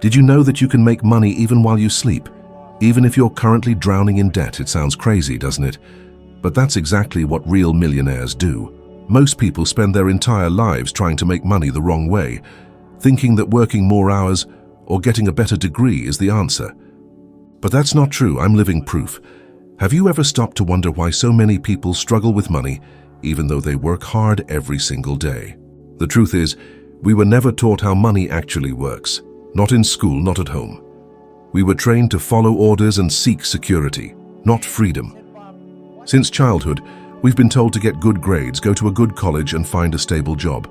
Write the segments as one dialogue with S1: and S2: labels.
S1: Did you know that you can make money even while you sleep? Even if you're currently drowning in debt? It sounds crazy, doesn't it? But that's exactly what real millionaires do. Most people spend their entire lives trying to make money the wrong way, thinking that working more hours or getting a better degree is the answer. But that's not true. I'm living proof. Have you ever stopped to wonder why so many people struggle with money, even though they work hard every single day? The truth is, we were never taught how money actually works. Not in school, not at home. We were trained to follow orders and seek security, not freedom. Since childhood, we've been told to get good grades, go to a good college and find a stable job.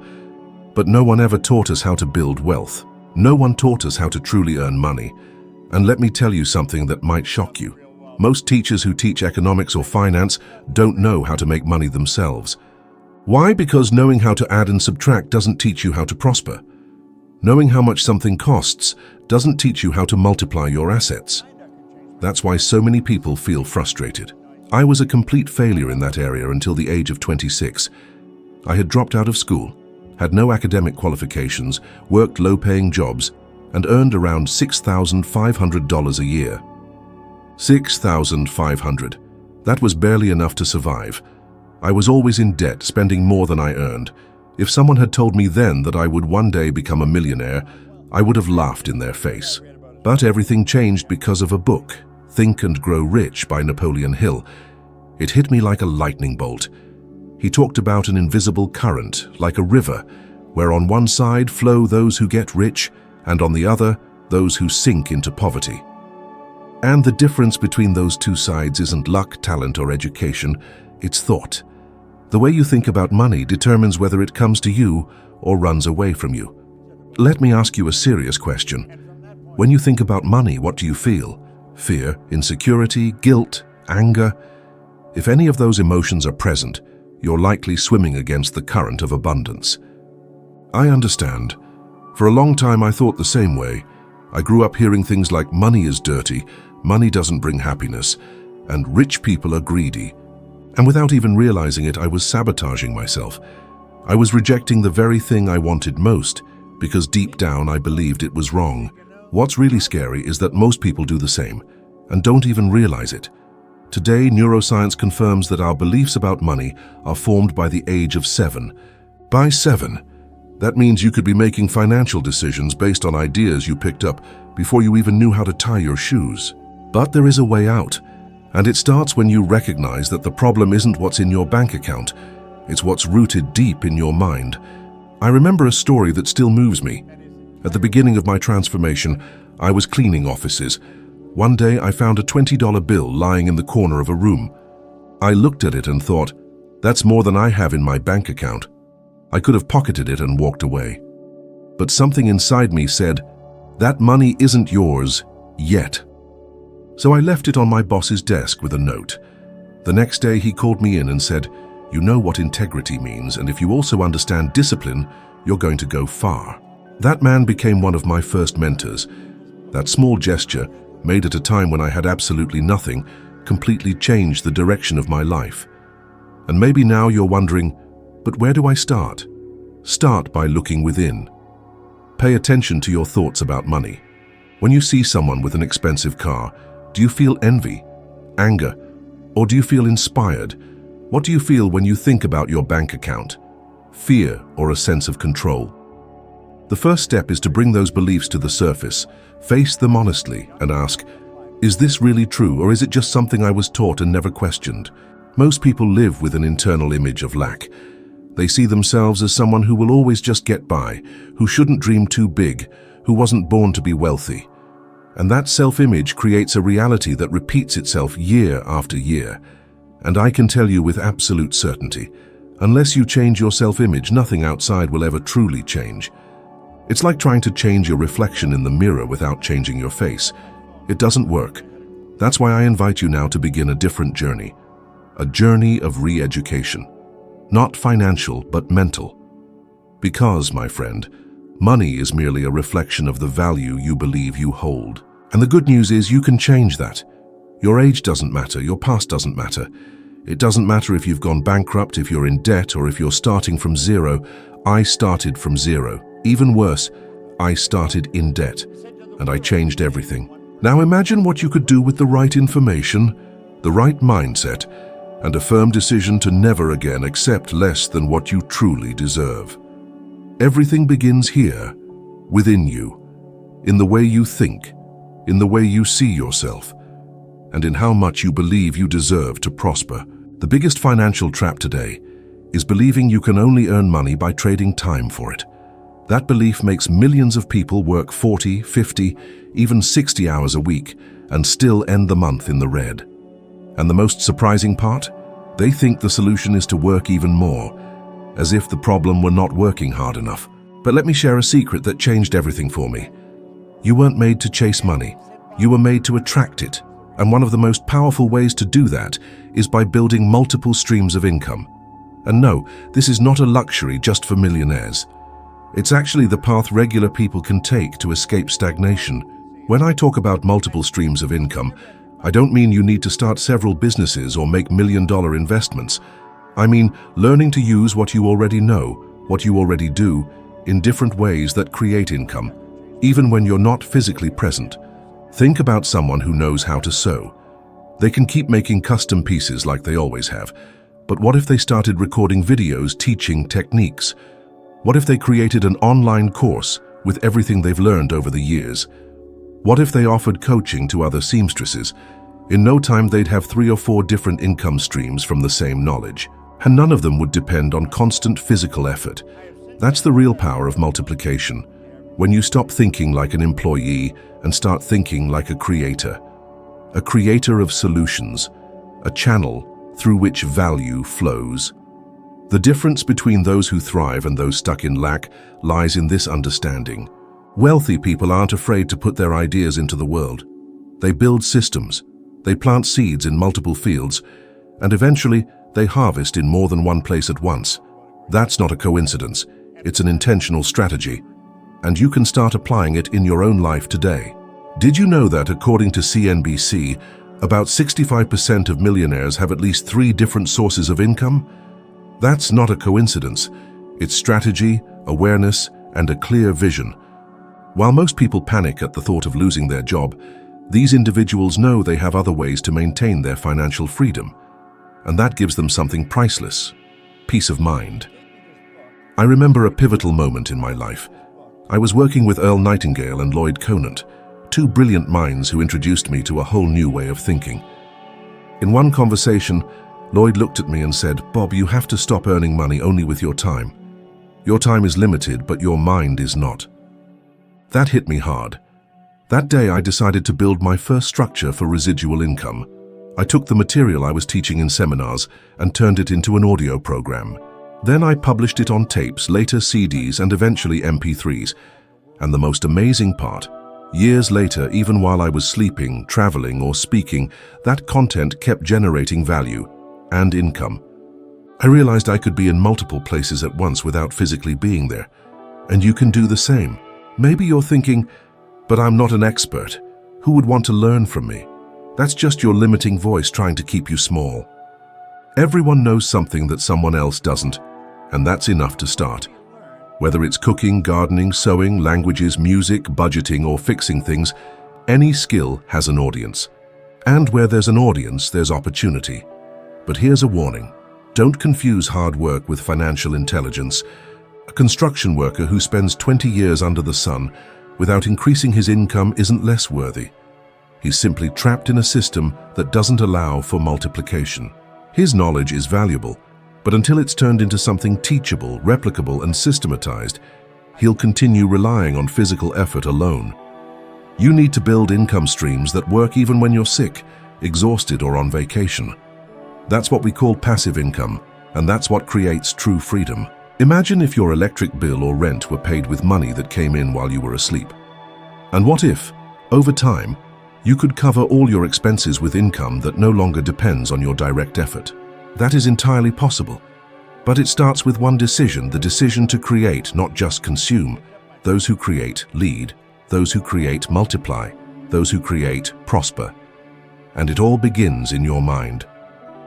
S1: But no one ever taught us how to build wealth. No one taught us how to truly earn money. And let me tell you something that might shock you. Most teachers who teach economics or finance don't know how to make money themselves. Why? Because knowing how to add and subtract doesn't teach you how to prosper. Knowing how much something costs doesn't teach you how to multiply your assets. That's why so many people feel frustrated. I was a complete failure in that area until the age of 26. I had dropped out of school, had no academic qualifications, worked low-paying jobs, and earned around $6,500 a year. $6,500. That was barely enough to survive. I was always in debt, spending more than I earned. If someone had told me then that I would one day become a millionaire, I would have laughed in their face. But everything changed because of a book, Think and Grow Rich by Napoleon Hill. It hit me like a lightning bolt. He talked about an invisible current, like a river, where on one side flow those who get rich, and on the other, those who sink into poverty. And the difference between those two sides isn't luck, talent, or education, it's thought. The way you think about money determines whether it comes to you or runs away from you. Let me ask you a serious question. When you think about money, what do you feel? Fear, insecurity, guilt, anger? If any of those emotions are present, you're likely swimming against the current of abundance. I understand. For a long time I thought the same way. I grew up hearing things like money is dirty, money doesn't bring happiness, and rich people are greedy. And without even realizing it, I was sabotaging myself. I was rejecting the very thing I wanted most, because deep down I believed it was wrong. What's really scary is that most people do the same, and don't even realize it. Today, neuroscience confirms that our beliefs about money are formed by the age of 7. By 7, that means you could be making financial decisions based on ideas you picked up before you even knew how to tie your shoes. But there is a way out. And it starts when you recognize that the problem isn't what's in your bank account, it's what's rooted deep in your mind. I remember a story that still moves me. At the beginning of my transformation, I was cleaning offices. One day I found a $20 bill lying in the corner of a room. I looked at it and thought, that's more than I have in my bank account. I could have pocketed it and walked away. But something inside me said, that money isn't yours yet. So I left it on my boss's desk with a note. The next day he called me in and said, you know what integrity means, and if you also understand discipline, you're going to go far. That man became one of my first mentors. That small gesture, made at a time when I had absolutely nothing, completely changed the direction of my life. And maybe now you're wondering, but where do I start? Start by looking within. Pay attention to your thoughts about money. When you see someone with an expensive car, do you feel envy, anger, or do you feel inspired? What do you feel when you think about your bank account? Fear or a sense of control? The first step is to bring those beliefs to the surface, face them honestly, and ask, is this really true, or is it just something I was taught and never questioned? Most people live with an internal image of lack. They see themselves as someone who will always just get by, who shouldn't dream too big, who wasn't born to be wealthy. And that self-image creates a reality that repeats itself year after year. And I can tell you with absolute certainty, unless you change your self-image, nothing outside will ever truly change. It's like trying to change your reflection in the mirror without changing your face. It doesn't work. That's why I invite you now to begin a different journey. A journey of re-education. Not financial, but mental. Because, my friend, money is merely a reflection of the value you believe you hold. And the good news is you can change that. Your age doesn't matter, your past doesn't matter. It doesn't matter if you've gone bankrupt, if you're in debt, or if you're starting from zero. I started from zero. Even worse, I started in debt. and I changed everything. Now imagine what you could do with the right information, the right mindset, and a firm decision to never again accept less than what you truly deserve. Everything begins here, within you, in the way you think, in the way you see yourself, and in how much you believe you deserve to prosper. The biggest financial trap today is believing you can only earn money by trading time for it. That belief makes millions of people work 40, 50, even 60 hours a week and still end the month in the red. And the most surprising part? They think the solution is to work even more, as if the problem were not working hard enough. But let me share a secret that changed everything for me. You weren't made to chase money. You were made to attract it. And one of the most powerful ways to do that is by building multiple streams of income. And no, this is not a luxury just for millionaires. It's actually the path regular people can take to escape stagnation. When I talk about multiple streams of income, I don't mean you need to start several businesses or make million-dollar investments. I mean learning to use what you already know, what you already do, in different ways that create income, even when you're not physically present. Think about someone who knows how to sew. They can keep making custom pieces like they always have, but what if they started recording videos teaching techniques? What if they created an online course with everything they've learned over the years? What if they offered coaching to other seamstresses? In no time, they'd have 3 or 4 different income streams from the same knowledge, and none of them would depend on constant physical effort. That's the real power of multiplication. When you stop thinking like an employee and start thinking like a creator of solutions, a channel through which value flows. The difference between those who thrive and those stuck in lack lies in this understanding. Wealthy people aren't afraid to put their ideas into the world. They build systems, they plant seeds in multiple fields, and eventually they harvest in more than one place at once. That's not a coincidence, it's an intentional strategy, and you can start applying it in your own life today. Did you know that, according to CNBC, about 65% of millionaires have at least 3 different sources of income? That's not a coincidence. It's strategy, awareness, and a clear vision. While most people panic at the thought of losing their job, these individuals know they have other ways to maintain their financial freedom, and that gives them something priceless: peace of mind. I remember a pivotal moment in my life. I was working with Earl Nightingale and Lloyd Conant, 2 brilliant minds who introduced me to a whole new way of thinking. In one conversation, Lloyd looked at me and said, "Bob, you have to stop earning money only with your time. Your time is limited, but your mind is not." That hit me hard. That day I decided to build my first structure for residual income. I took the material I was teaching in seminars and turned it into an audio program. Then I published it on tapes, later CDs, and eventually MP3s. And the most amazing part, years later, even while I was sleeping, traveling, or speaking, that content kept generating value and income. I realized I could be in multiple places at once without physically being there. And you can do the same. Maybe you're thinking, "But I'm not an expert. Who would want to learn from me?" That's just your limiting voice trying to keep you small. Everyone knows something that someone else doesn't, and that's enough to start. Whether it's cooking, gardening, sewing, languages, music, budgeting, or fixing things, any skill has an audience. And where there's an audience, there's opportunity. But here's a warning. Don't confuse hard work with financial intelligence. A construction worker who spends 20 years under the sun without increasing his income isn't less worthy. He's simply trapped in a system that doesn't allow for multiplication. His knowledge is valuable, but until it's turned into something teachable, replicable, and systematized, he'll continue relying on physical effort alone. You need to build income streams that work even when you're sick, exhausted, or on vacation. That's what we call passive income, and that's what creates true freedom. Imagine if your electric bill or rent were paid with money that came in while you were asleep. And what if, over time, you could cover all your expenses with income that no longer depends on your direct effort? That is entirely possible. But it starts with one decision, the decision to create, not just consume. Those who create lead. Those who create multiply. Those who create prosper. And it all begins in your mind.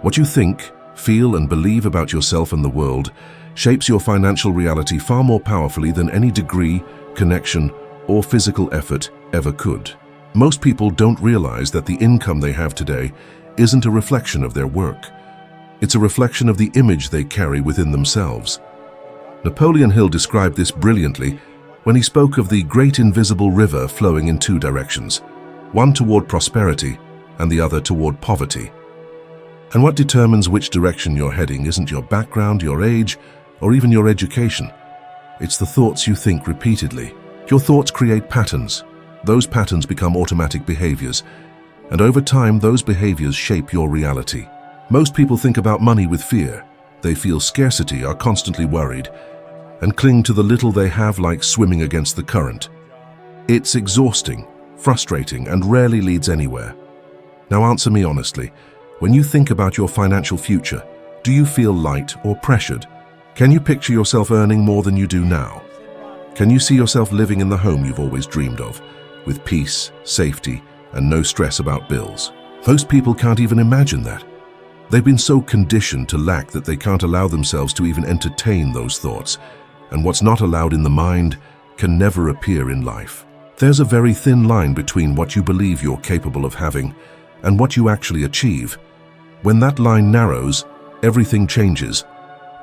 S1: What you think, feel, and believe about yourself and the world shapes your financial reality far more powerfully than any degree, connection, or physical effort ever could. Most people don't realize that the income they have today isn't a reflection of their work. It's a reflection of the image they carry within themselves. Napoleon Hill described this brilliantly when he spoke of the great invisible river flowing in two directions, one toward prosperity and the other toward poverty. And what determines which direction you're heading isn't your background, your age, or even your education. It's the thoughts you think repeatedly. Your thoughts create patterns. Those patterns become automatic behaviors, and over time those behaviors shape your reality. Most people think about money with fear. They feel scarcity, are constantly worried, and cling to the little they have like swimming against the current. It's exhausting, frustrating, and rarely leads anywhere. Now answer me honestly. When you think about your financial future, do you feel light or pressured? Can you picture yourself earning more than you do now? Can you see yourself living in the home you've always dreamed of, with peace, safety, and no stress about bills? Most people can't even imagine that. They've been so conditioned to lack that they can't allow themselves to even entertain those thoughts, and what's not allowed in the mind can never appear in life. There's a very thin line between what you believe you're capable of having and what you actually achieve. When that line narrows, everything changes.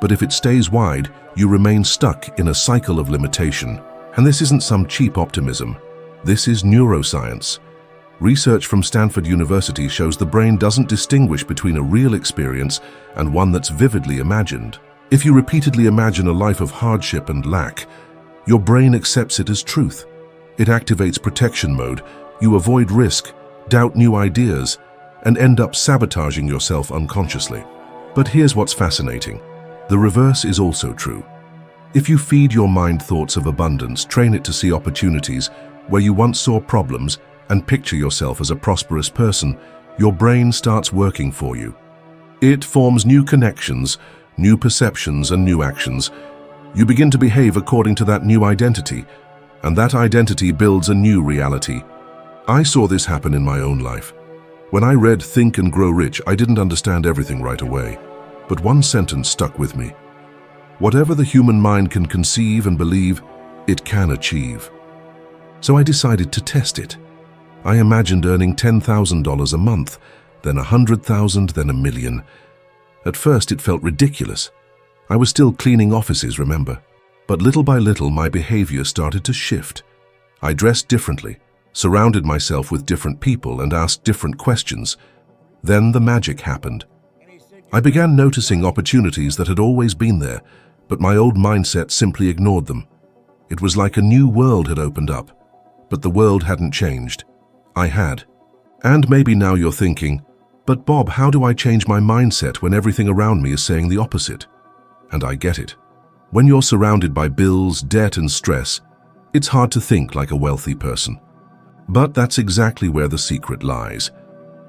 S1: But if it stays wide, you remain stuck in a cycle of limitation. And this isn't some cheap optimism. This is neuroscience. Research from Stanford University shows the brain doesn't distinguish between a real experience and one that's vividly imagined. If you repeatedly imagine a life of hardship and lack, your brain accepts it as truth. It activates protection mode. You avoid risk, doubt new ideas, and end up sabotaging yourself unconsciously. But here's what's fascinating. The reverse is also true. If you feed your mind thoughts of abundance, train it to see opportunities where you once saw problems, and picture yourself as a prosperous person, your brain starts working for you. It forms new connections, new perceptions, and new actions. You begin to behave according to that new identity, and that identity builds a new reality. I saw this happen in my own life. When I read Think and Grow Rich, I didn't understand everything right away, but one sentence stuck with me. Whatever the human mind can conceive and believe, it can achieve. So I decided to test it. I imagined earning $10,000 a month, then $100,000, then $1 million. At first it felt ridiculous. I was still cleaning offices, remember? But little by little my behavior started to shift. I dressed differently, surrounded myself with different people, and asked different questions. Then the magic happened. I began noticing opportunities that had always been there, but my old mindset simply ignored them. It was like a new world had opened up, but the world hadn't changed. I had. And maybe now you're thinking, but Bob, how do I change my mindset when everything around me is saying the opposite? And I get it. When you're surrounded by bills, debt, and stress, it's hard to think like a wealthy person. But that's exactly where the secret lies.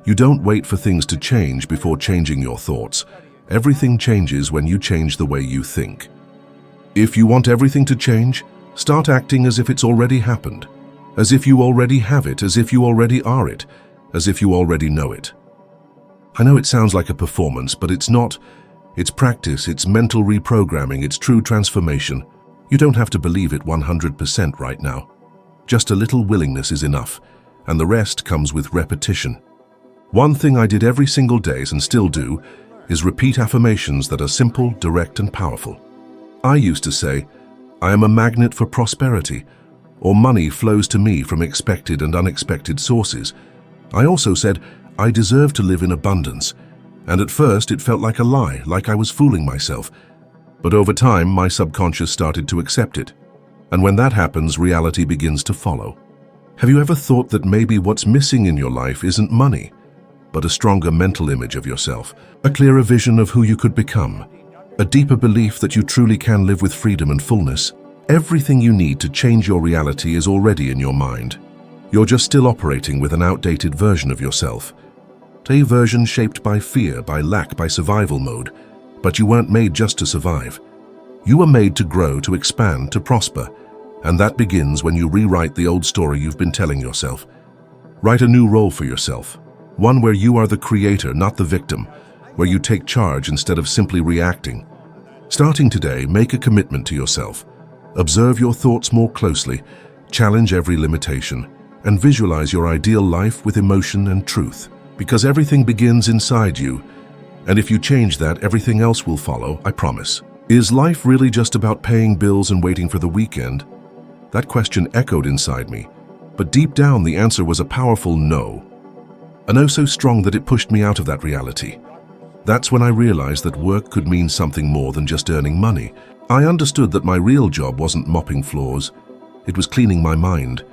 S1: You don't wait for things to change before changing your thoughts. Everything changes when you change the way you think. If you want everything to change, start acting as if it's already happened, as if you already have it, as if you already are it, as if you already know it. I know it sounds like a performance, but it's not. It's practice, it's mental reprogramming, it's true transformation. You don't have to believe it 100% right now. Just a little willingness is enough, and the rest comes with repetition. One thing I did every single day and still do is repeat affirmations that are simple, direct, and powerful. I used to say, I am a magnet for prosperity, or money flows to me from expected and unexpected sources. I also said, I deserve to live in abundance, and at first it felt like a lie, like I was fooling myself. But over time, my subconscious started to accept it. And when that happens, reality begins to follow. Have you ever thought that maybe what's missing in your life isn't money, but a stronger mental image of yourself, a clearer vision of who you could become, a deeper belief that you truly can live with freedom and fullness? Everything you need to change your reality is already in your mind. You're just still operating with an outdated version of yourself. A version shaped by fear, by lack, by survival mode. But you weren't made just to survive. You were made to grow, to expand, to prosper. And that begins when you rewrite the old story you've been telling yourself. Write a new role for yourself. One where you are the creator, not the victim. Where you take charge instead of simply reacting. Starting today, make a commitment to yourself. Observe your thoughts more closely. challenge every limitation, and visualize your ideal life with emotion and truth. Because everything begins inside you, and if you change that, everything else will follow, I promise. Is life really just about paying bills and waiting for the weekend? That question echoed inside me, but deep down the answer was a powerful no. A no so strong that it pushed me out of that reality. That's when I realized that work could mean something more than just earning money. I understood that my real job wasn't mopping floors. It was cleaning my mind,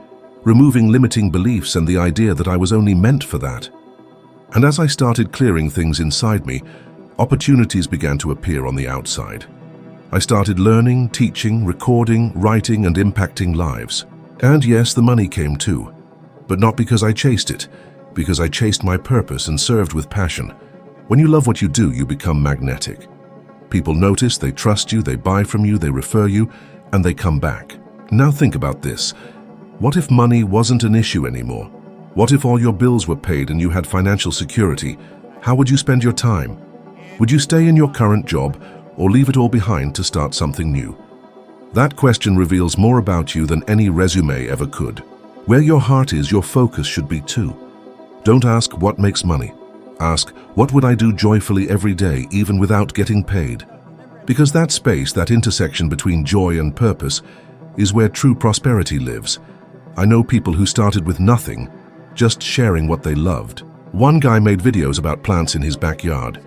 S1: removing limiting beliefs and the idea that I was only meant for that. And as I started clearing things inside me, opportunities began to appear on the outside. I started learning, teaching, recording, writing, and impacting lives. And yes, the money came too. But not because I chased it, because I chased my purpose and served with passion. When you love what you do, you become magnetic. People notice, they trust you, they buy from you, they refer you, and they come back. Now think about this. What if money wasn't an issue anymore? What if all your bills were paid and you had financial security? How would you spend your time? Would you stay in your current job or leave it all behind to start something new? That question reveals more about you than any resume ever could. Where your heart is, your focus should be too. Don't ask what makes money. Ask, what would I do joyfully every day, even without getting paid? Because that space, that intersection between joy and purpose, is where true prosperity lives. I know people who started with nothing, just sharing what they loved. One guy made videos about plants in his backyard.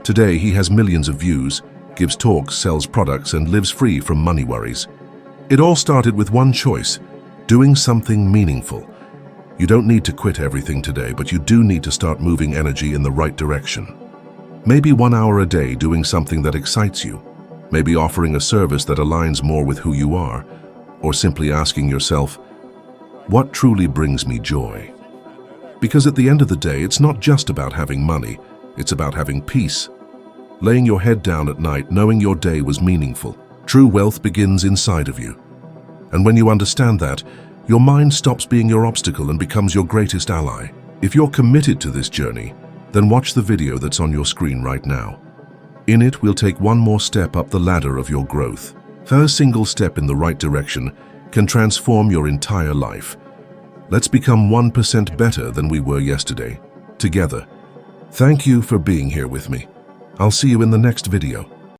S1: Today he has millions of views, gives talks, sells products, and lives free from money worries. It all started with one choice: doing something meaningful. You don't need to quit everything today, but you do need to start moving energy in the right direction. Maybe 1 hour a day doing something that excites you. Maybe offering a service that aligns more with who you are. Or simply asking yourself, what truly brings me joy? Because at the end of the day, it's not just about having money, it's about having peace. Laying your head down at night knowing your day was meaningful. True wealth begins inside of you. And when you understand that, your mind stops being your obstacle and becomes your greatest ally. If you're committed to this journey, then watch the video that's on your screen right now. In it, we'll take one more step up the ladder of your growth. A single step in the right direction can transform your entire life. Let's become 1% better than we were yesterday, together. Thank you for being here with me. I'll see you in the next video.